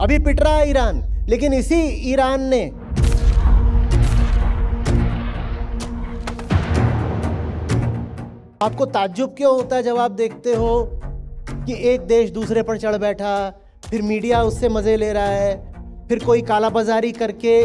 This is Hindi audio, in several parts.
अभी पिट रहा है ईरान, लेकिन इसी ईरान ने आपको ताज्जुब क्यों होता है जब आप देखते हो कि एक देश दूसरे पर चढ़ बैठा, फिर मीडिया उससे मजे ले रहा है, फिर कोई काला बाजारी करके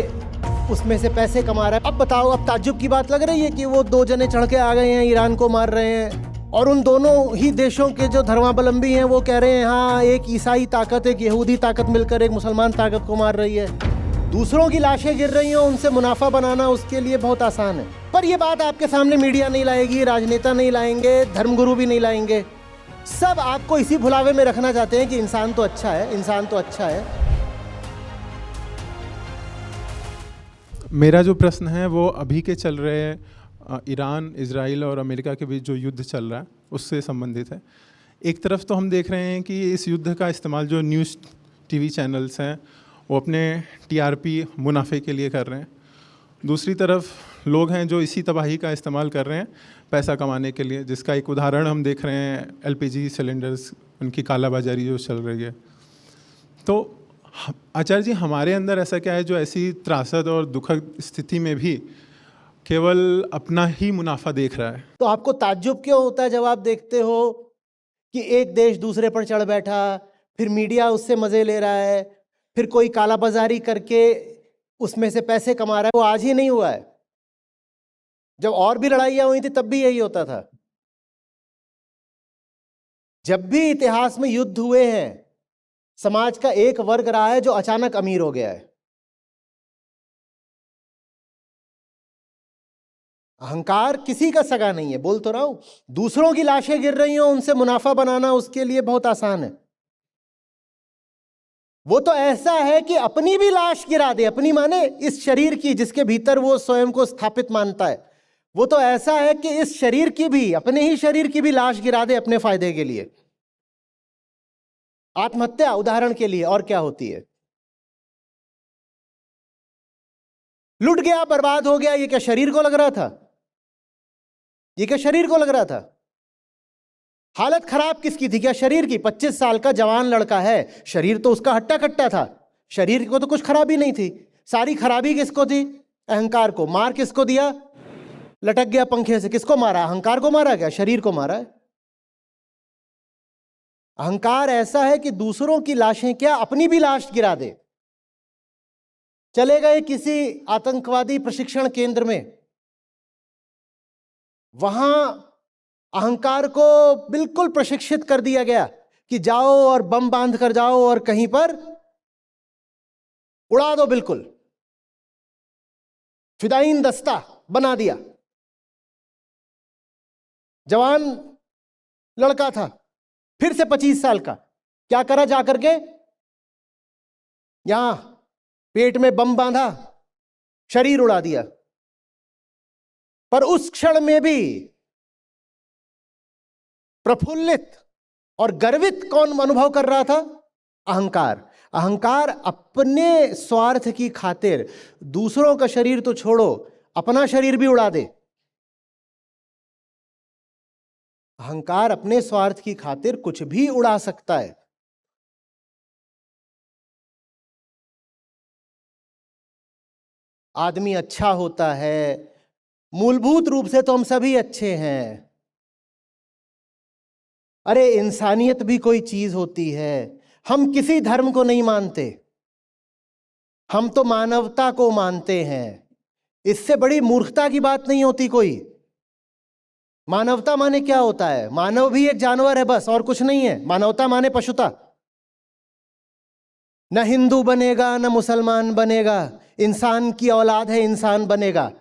उसमें से पैसे कमा रहा है। अब बताओ, अब ताज्जुब की बात लग रही है कि वो दो जने चढ़ के आ गए हैं, ईरान को मार रहे हैं, और उन दोनों ही देशों के जो धर्मावलंबी हैं वो कह रहे हैं हाँ, एक ईसाई ताकत, एक यहूदी ताकत मिलकर एक मुसलमान ताकत को मार रही है। दूसरों की लाशें गिर रही हो, उनसे मुनाफा बनाना उसके लिए बहुत आसान है। पर यह बात आपके सामने मीडिया नहीं लाएगी, राजनेता नहीं लाएंगे, धर्मगुरु भी नहीं लाएंगे। सब आपको इसी भुलावे में रखना चाहते हैं कि इंसान तो अच्छा है, इंसान तो अच्छा है। मेरा जो प्रश्न है वो अभी के चल रहे ईरान, इजराइल और अमेरिका के बीच जो युद्ध चल रहा है उससे संबंधित है। एक तरफ तो हम देख रहे हैं कि इस युद्ध का इस्तेमाल जो न्यूज़ टीवी चैनल्स हैं वो अपने टीआरपी मुनाफे के लिए कर रहे हैं। दूसरी तरफ लोग हैं जो इसी तबाही का इस्तेमाल कर रहे हैं पैसा कमाने के लिए, जिसका एक उदाहरण हम देख रहे हैं एलपीजी सिलेंडर्स, उनकी कालाबाजारी जो चल रही है। तो आचार्य जी, हमारे अंदर ऐसा क्या है जो ऐसी त्रासद और दुखद स्थिति में भी केवल अपना ही मुनाफा देख रहा है? तो आपको ताज्जुब क्यों होता है जब आप देखते हो कि एक देश दूसरे पर चढ़ बैठा, फिर मीडिया उससे मजे ले रहा है, फिर कोई काला बाजारी करके उसमें से पैसे कमा रहा है? वो आज ही नहीं हुआ है, जब और भी लड़ाइयां हुई थी तब भी यही होता था। जब भी इतिहास में युद्ध हुए हैं, समाज का एक वर्ग रहा है जो अचानक अमीर हो गया है। अहंकार किसी का सगा नहीं है, बोल तो रहा हूं। दूसरों की लाशें गिर रही हो, उनसे मुनाफा बनाना उसके लिए बहुत आसान है। वो तो ऐसा है कि अपनी भी लाश गिरा दे, अपनी माने इस शरीर की जिसके भीतर वो स्वयं को स्थापित मानता है। वो तो ऐसा है कि इस शरीर की भी, अपने ही शरीर की भी लाश गिरा दे अपने फायदे के लिए। आत्महत्या उदाहरण के लिए, और क्या होती है? लुट गया, बर्बाद हो गया, ये क्या शरीर को लग रहा था? ये क्या शरीर को लग रहा था? हालत खराब किसकी थी? क्या शरीर की? 25 साल का जवान लड़का है, शरीर तो उसका हट्टा कट्टा था, शरीर को तो कुछ खराबी नहीं थी। सारी खराबी किसको थी? अहंकार को। मार किसको दिया? लटक गया पंखे से। किसको मारा? अहंकार को मारा क्या? शरीर को मारा है। अहंकार ऐसा है कि दूसरों की लाशें क्या, अपनी भी लाश गिरा दे। चले गए किसी आतंकवादी प्रशिक्षण केंद्र में, वहां अहंकार को बिल्कुल प्रशिक्षित कर दिया गया कि जाओ और बम बांध कर जाओ और कहीं पर उड़ा दो, बिल्कुल फिदायीन दस्ता बना दिया। जवान लड़का था, फिर से 25 साल का। क्या करा जाकर के? यहां पेट में बम बांधा, शरीर उड़ा दिया। पर उस क्षण में भी प्रफुल्लित और गर्वित कौन अनुभव कर रहा था? अहंकार। अहंकार अपने स्वार्थ की खातिर दूसरों का शरीर तो छोड़ो, अपना शरीर भी उड़ा दे। अहंकार अपने स्वार्थ की खातिर कुछ भी उड़ा सकता है। आदमी अच्छा होता है, मूलभूत रूप से तो हम सभी अच्छे हैं। अरे इंसानियत भी कोई चीज होती है। हम किसी धर्म को नहीं मानते, हम तो मानवता को मानते हैं। इससे बड़ी मूर्खता की बात नहीं होती कोई। मानवता माने क्या होता है? मानव भी एक जानवर है, बस, और कुछ नहीं है। मानवता माने पशुता। न हिंदू बनेगा न मुसलमान बनेगा, इंसान की औलाद है, इंसान बनेगा।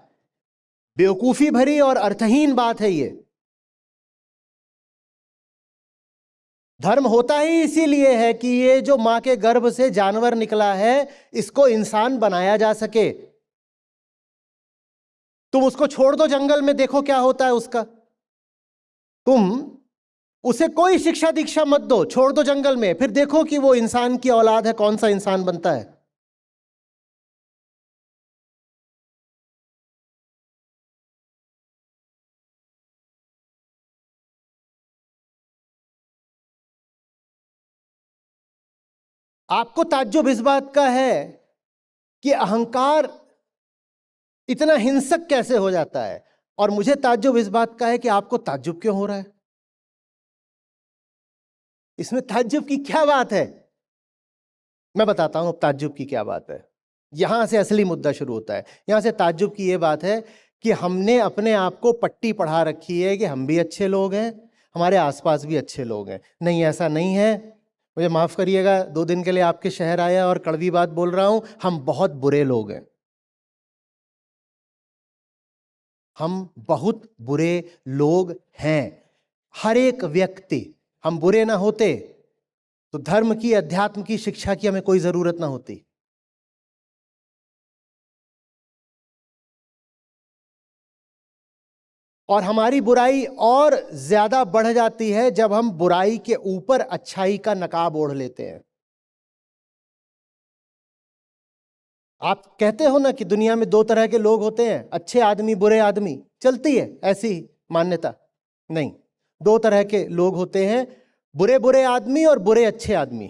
बेवकूफी भरी और अर्थहीन बात है ये। धर्म होता ही इसीलिए है कि ये जो मां के गर्भ से जानवर निकला है, इसको इंसान बनाया जा सके। तुम उसको छोड़ दो जंगल में, देखो क्या होता है उसका। तुम उसे कोई शिक्षा दीक्षा मत दो, छोड़ दो जंगल में, फिर देखो कि वो इंसान की औलाद है, कौन सा इंसान बनता है। आपको ताज्जुब इस बात का है कि अहंकार इतना हिंसक कैसे हो जाता है, और मुझे ताज्जुब इस बात का है कि आपको ताज्जुब क्यों हो रहा है। इसमें ताज्जुब की क्या बात है? मैं बताता हूं अब ताज्जुब की क्या बात है। यहां से असली मुद्दा शुरू होता है। यहां से ताज्जुब की यह बात है कि हमने अपने आप को पट्टी पढ़ा रखी है कि हम भी अच्छे लोग हैं, हमारे आसपास भी अच्छे लोग हैं। नहीं, ऐसा नहीं है। मुझे माफ करिएगा, 2 दिन के लिए आपके शहर आया और कड़वी बात बोल रहा हूं, हम बहुत बुरे लोग हैं। हम बहुत बुरे लोग हैं, हर एक व्यक्ति। हम बुरे ना होते तो धर्म की, अध्यात्म की शिक्षा की हमें कोई जरूरत ना होती। और हमारी बुराई और ज्यादा बढ़ जाती है जब हम बुराई के ऊपर अच्छाई का नकाब ओढ़ लेते हैं। आप कहते हो ना कि दुनिया में 2 तरह के लोग होते हैं, अच्छे आदमी, बुरे आदमी। चलती है ऐसी मान्यता? नहीं, 2 तरह के लोग होते हैं, बुरे बुरे आदमी और बुरे अच्छे आदमी।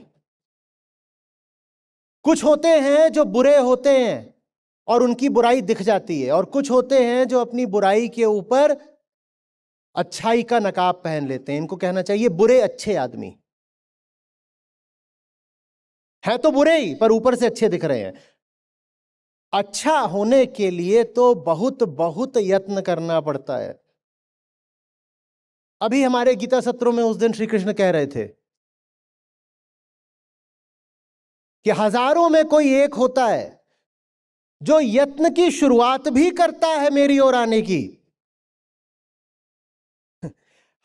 कुछ होते हैं जो बुरे होते हैं और उनकी बुराई दिख जाती है, और कुछ होते हैं जो अपनी बुराई के ऊपर अच्छाई का नकाब पहन लेते हैं। इनको कहना चाहिए बुरे अच्छे आदमी। हैं तो बुरे ही, पर ऊपर से अच्छे दिख रहे हैं। अच्छा होने के लिए तो बहुत बहुत यत्न करना पड़ता है। अभी हमारे गीता सत्रों में उस दिन श्री कृष्ण कह रहे थे कि हजारों में कोई एक होता है जो यत्न की शुरुआत भी करता है मेरी ओर आने की।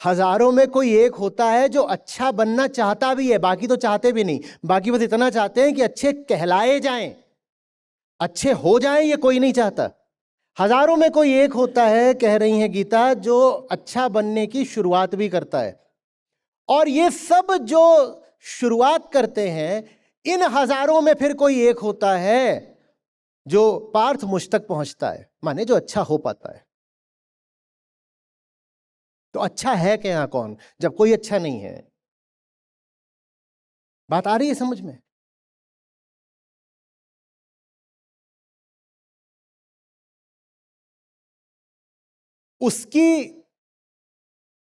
हजारों में कोई एक होता है जो अच्छा बनना चाहता भी है, बाकी तो चाहते भी नहीं, बाकी बस इतना चाहते हैं कि अच्छे कहलाए जाएं, अच्छे हो जाएं, ये कोई नहीं चाहता। हजारों में कोई एक होता है, कह रही है गीता, जो अच्छा बनने की शुरुआत भी करता है। और ये सब जो शुरुआत करते हैं, इन हजारों में फिर कोई एक होता है जो पार्थ मुझ तक पहुंचता है, माने जो अच्छा हो पाता है। तो अच्छा है क्या यहां कौन, जब कोई अच्छा नहीं है? बात आ रही है समझ में? उसकी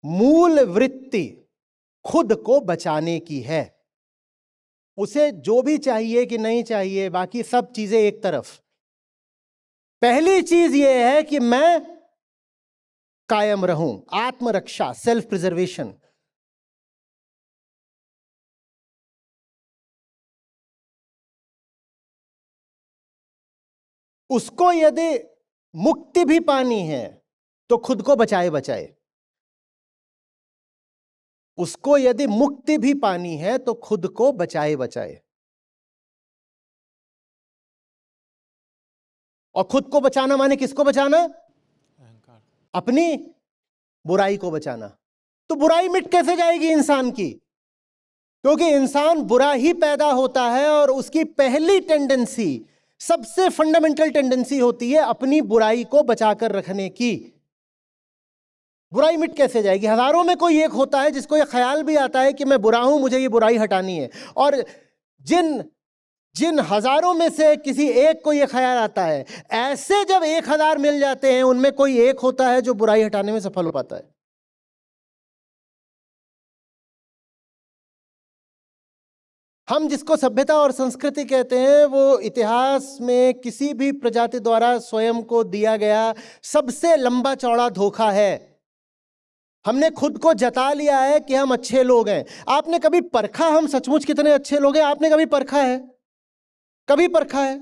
मूल वृत्ति खुद को बचाने की है। उसे जो भी चाहिए कि नहीं चाहिए, बाकी सब चीजें एक तरफ। पहली चीज यह है कि मैं कायम रहूं, आत्मरक्षा, सेल्फ प्रिजर्वेशन। उसको यदि मुक्ति भी पानी है तो खुद को बचाए बचाए। उसको यदि मुक्ति भी पानी है तो खुद को बचाए बचाए। और खुद को बचाना माने किसको बचाना? अपनी बुराई को बचाना। तो बुराई मिट कैसे जाएगी इंसान की? क्योंकि इंसान बुरा ही पैदा होता है और उसकी पहली टेंडेंसी, सबसे फंडामेंटल टेंडेंसी होती है अपनी बुराई को बचाकर रखने की। बुराई मिट कैसे जाएगी? हजारों में कोई एक होता है जिसको यह ख्याल भी आता है कि मैं बुरा हूं, मुझे ये बुराई हटानी है। और जिन जिन हजारों में से किसी एक को यह ख्याल आता है, ऐसे जब 1000 मिल जाते हैं, उनमें कोई एक होता है जो बुराई हटाने में सफल हो पाता है। हम जिसको सभ्यता और संस्कृति कहते हैं, वो इतिहास में किसी भी प्रजाति द्वारा स्वयं को दिया गया सबसे लंबा चौड़ा धोखा है। हमने खुद को जता लिया है कि हम अच्छे लोग हैं। आपने कभी परखा हम सचमुच कितने अच्छे लोग हैं? आपने कभी परखा है? कभी परखा है?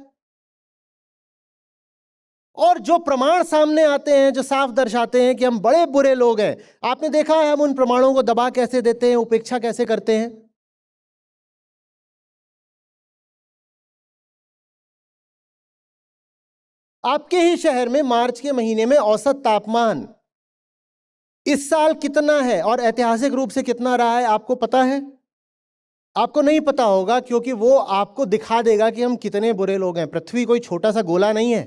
और जो प्रमाण सामने आते हैं, जो साफ दर्शाते हैं कि हम बड़े बुरे लोग हैं, आपने देखा है हम उन प्रमाणों को दबा कैसे देते हैं, उपेक्षा कैसे करते हैं? आपके ही शहर में मार्च के महीने में औसत तापमान इस साल कितना है और ऐतिहासिक रूप से कितना रहा है, आपको पता है? आपको नहीं पता होगा, क्योंकि वो आपको दिखा देगा कि हम कितने बुरे लोग हैं। पृथ्वी कोई छोटा सा गोला नहीं है,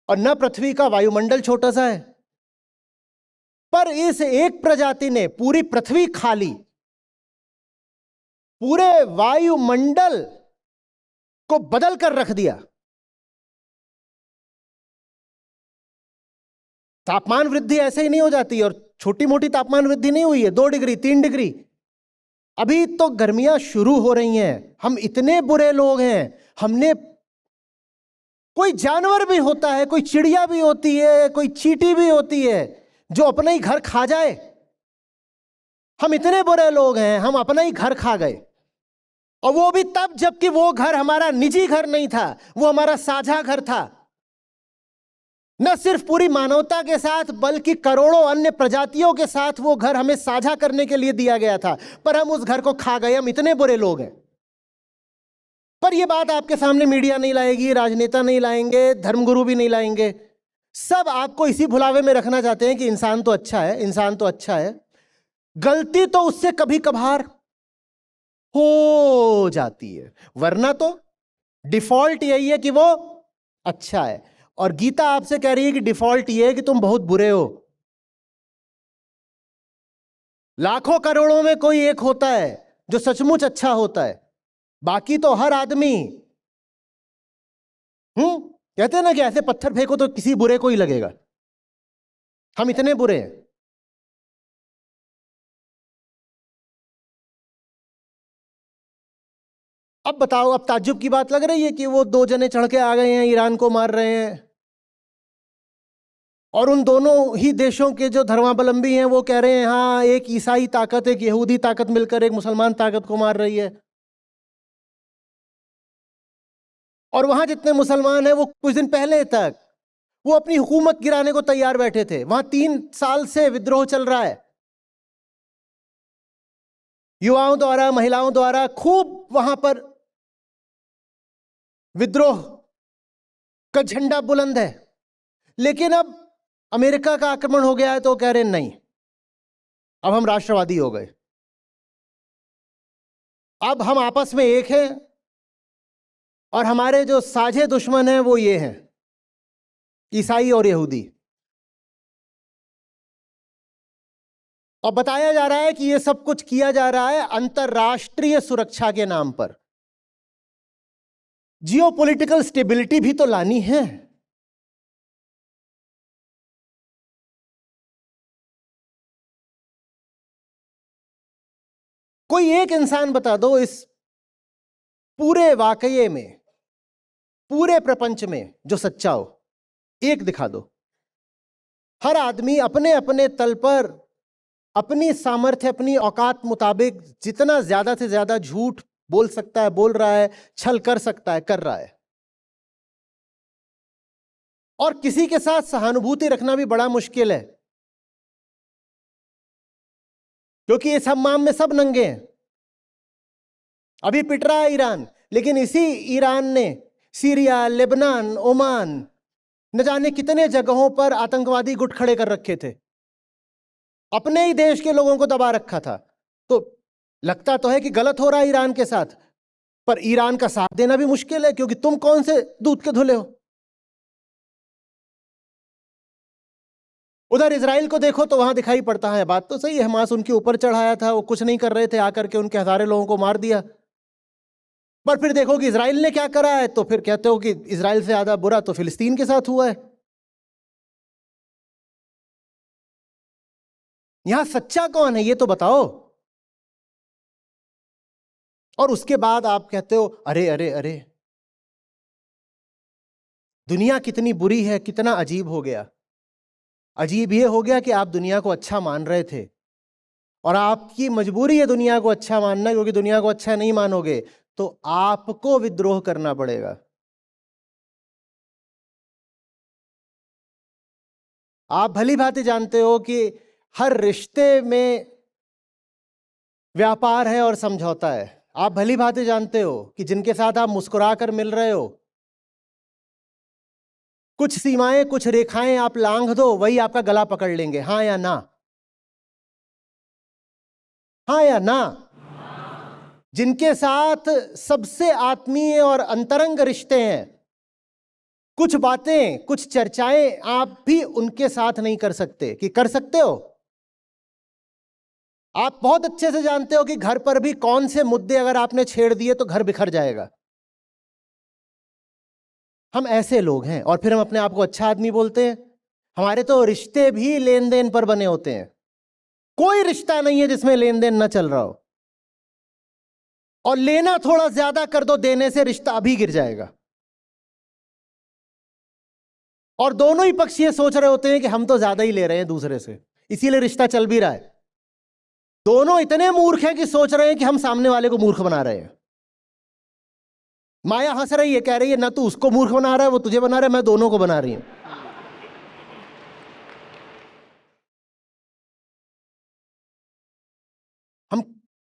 और न पृथ्वी का वायुमंडल छोटा सा है। पर इस एक प्रजाति ने पूरी पृथ्वी खा ली। पूरे वायुमंडल को बदल कर रख दिया। तापमान वृद्धि ऐसे ही नहीं हो जाती, और छोटी मोटी तापमान वृद्धि नहीं हुई है, 2 डिग्री 3 डिग्री। अभी तो गर्मियां शुरू हो रही हैं। हम इतने बुरे लोग हैं, हमने, कोई जानवर भी होता है, कोई चिड़िया भी होती है, कोई चींटी भी होती है जो अपना ही घर खा जाए। हम इतने बुरे लोग हैं, हम अपना ही घर खा गए, और वो भी तब जबकि वो घर हमारा निजी घर नहीं था, वो हमारा साझा घर था। न सिर्फ पूरी मानवता के साथ बल्कि करोड़ों अन्य प्रजातियों के साथ वो घर हमें साझा करने के लिए दिया गया था, पर हम उस घर को खा गए। हम इतने बुरे लोग हैं। पर यह बात आपके सामने मीडिया नहीं लाएगी, राजनेता नहीं लाएंगे, धर्मगुरु भी नहीं लाएंगे। सब आपको इसी भुलावे में रखना चाहते हैं कि इंसान तो अच्छा है, इंसान तो अच्छा है। गलती तो उससे कभी कभार हो जाती है, वरना तो डिफॉल्ट यही है कि वो अच्छा है। और गीता आपसे कह रही है कि डिफॉल्ट ये है कि तुम बहुत बुरे हो। लाखों करोड़ों में कोई एक होता है जो सचमुच अच्छा होता है, बाकी तो हर आदमी कहते हैं ना कि ऐसे पत्थर फेंको तो किसी बुरे को ही लगेगा। हम इतने बुरे हैं। अब बताओ, अब ताज्जुब की बात लग रही है कि वो 2 जने चढ़ के आ गए हैं, ईरान को मार रहे हैं, और उन दोनों ही देशों के जो धर्मावलंबी हैं वो कह रहे हैं हाँ, एक ईसाई ताकत, एक यहूदी ताकत मिलकर एक मुसलमान ताकत को मार रही है। और वहां जितने मुसलमान हैं वो कुछ दिन पहले तक वो अपनी हुकूमत गिराने को तैयार बैठे थे। वहां 3 साल से विद्रोह चल रहा है, युवाओं द्वारा, महिलाओं द्वारा खूब वहां पर विद्रोह का झंडा बुलंद है। लेकिन अब अमेरिका का आक्रमण हो गया है तो कह रहे हैं नहीं, अब हम राष्ट्रवादी हो गए, अब हम आपस में एक हैं, और हमारे जो साझे दुश्मन हैं वो ये हैं, ईसाई और यहूदी। और बताया जा रहा है कि ये सब कुछ किया जा रहा है अंतरराष्ट्रीय सुरक्षा के नाम पर। जियोपॉलिटिकल स्टेबिलिटी भी तो लानी है। कोई एक इंसान बता दो इस पूरे वाकये में, पूरे प्रपंच में जो सच्चा हो, एक दिखा दो। हर आदमी अपने अपने तल पर अपनी सामर्थ्य, अपनी औकात मुताबिक जितना ज्यादा से ज्यादा झूठ बोल सकता है बोल रहा है, छल कर सकता है कर रहा है। और किसी के साथ सहानुभूति रखना भी बड़ा मुश्किल है, क्योंकि इस हम्माम में सब नंगे हैं। अभी पिट रहा है ईरान, लेकिन इसी ईरान ने सीरिया, लेबनान, ओमान, न जाने कितने जगहों पर आतंकवादी गुट खड़े कर रखे थे, अपने ही देश के लोगों को दबा रखा था। तो लगता तो है कि गलत हो रहा है ईरान के साथ, पर ईरान का साथ देना भी मुश्किल है, क्योंकि तुम कौन से दूध के धुले हो। उधर इजराइल को देखो तो वहां दिखाई पड़ता है, बात तो सही है, हमास उनके ऊपर चढ़ाया था, वो कुछ नहीं कर रहे थे, आकर के उनके हजारे लोगों को मार दिया। पर फिर देखो कि इजराइल ने क्या करा है, तो फिर कहते हो कि इजराइल से ज्यादा बुरा तो फिलिस्तीन के साथ हुआ है। यहां सच्चा कौन है ये तो बताओ। और उसके बाद आप कहते हो अरे अरे अरे, दुनिया कितनी बुरी है, कितना अजीब हो गया। अजीब ये हो गया कि आप दुनिया को अच्छा मान रहे थे, और आपकी मजबूरी है दुनिया को अच्छा मानना, क्योंकि दुनिया को अच्छा नहीं मानोगे तो आपको विद्रोह करना पड़ेगा। आप भली भांति जानते हो कि हर रिश्ते में व्यापार है और समझौता है। आप भली भांति जानते हो कि जिनके साथ आप मुस्कुरा कर मिल रहे हो, कुछ सीमाएं, कुछ रेखाएं आप लांघ दो, वही आपका गला पकड़ लेंगे। हाँ या ना? हाँ या ना? जिनके साथ सबसे आत्मीय और अंतरंग रिश्ते हैं, कुछ बातें, कुछ चर्चाएं आप भी उनके साथ नहीं कर सकते। कि कर सकते हो? आप बहुत अच्छे से जानते हो कि घर पर भी कौन से मुद्दे अगर आपने छेड़ दिए तो घर बिखर जाएगा। हम ऐसे लोग हैं और फिर हम अपने आप को अच्छा आदमी बोलते हैं। हमारे तो रिश्ते भी लेन देन पर बने होते हैं, कोई रिश्ता नहीं है जिसमें लेन देन ना चल रहा हो। और लेना थोड़ा ज्यादा कर दो, देने से रिश्ता अभी गिर जाएगा। और दोनों ही पक्ष ये सोच रहे होते हैं कि हम तो ज्यादा ही ले रहे हैं दूसरे से, इसीलिए रिश्ता चल भी रहा है। दोनों इतने मूर्ख हैं कि सोच रहे हैं कि हम सामने वाले को मूर्ख बना रहे हैं। माया हंस रही है, कह रही है ना तू उसको मूर्ख बना रहा है, वो तुझे बना रहा है, मैं दोनों को बना रही हूं। हम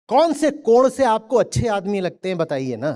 कौन से कोण से आपको अच्छे आदमी लगते हैं बताइए ना।